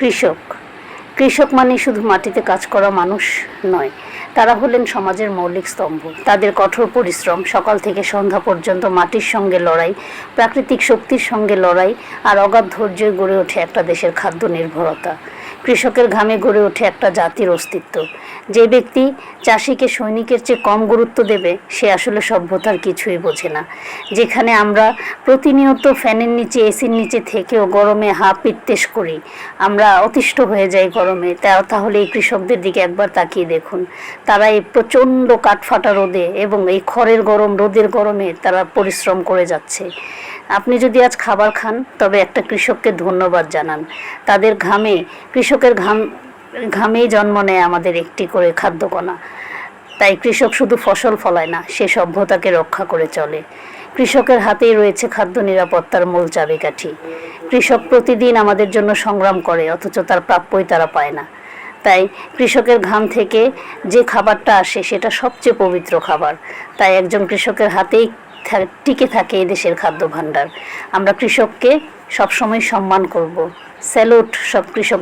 কৃষক কৃষক মানে শুধু মাটিতে কাজ করা মানুষ নয়, তারা হলেন সমাজের মৌলিক স্তম্ভ। তাদের কঠোর পরিশ্রম, সকাল থেকে সন্ধ্যা পর্যন্ত মাটির সঙ্গে লড়াই, প্রাকৃতিক শক্তির সঙ্গে লড়াই আর অগাধ ধৈর্যই গড়ে ওঠে একটা দেশের খাদ্য নির্ভরতা। কৃষকের ঘামে গড়ে ওঠে একটা জাতির অস্তিত্ব। যে ব্যক্তি চাষিকে সৈনিকের চেয়ে কম গুরুত্ব দেবে, সে আসলে সভ্যতার কিছুই বোঝে না। যেখানে আমরা প্রতিনিয়ত ফ্যানের নিচে, এসির নিচে থেকেও গরমে পিত্তেশ করি, আমরা অতিষ্ঠ হয়ে যাই গরমে, তাহলে এই কৃষকদের দিকে একবার তাকিয়ে দেখুন। তারা এই প্রচণ্ড কাঠফাটা রোদে এবং এই খড়ের গরম, রোদের গরমে তারা পরিশ্রম করে যাচ্ছে। আপনি যদি আজ খাবার খান, তবে একটা কৃষককে ধন্যবাদ জানান। তাদের ঘামে, কৃষকের ঘামেই জন্ম নেয় আমাদের একটি করে খাদ্যকণা। তাই কৃষক শুধু ফসল ফলায় না, সে সভ্যতাকে রক্ষা করে চলে। কৃষকের হাতেই রয়েছে খাদ্য নিরাপত্তার মূল চাবিকাঠি। কৃষক প্রতিদিন আমাদের জন্য সংগ্রাম করে, অথচ তার প্রাপ্যই তারা পায় না। তাই কৃষকের ঘাম থেকে যে খাবারটা আসে, সেটা সবচেয়ে পবিত্র খাবার। তাই একজন কৃষকের হাতেই টিকে থাকে এই দেশের খাদ্য ভাণ্ডার। আমরা কৃষককে সবসময় সম্মান করব। স্যালুট সব কৃষক।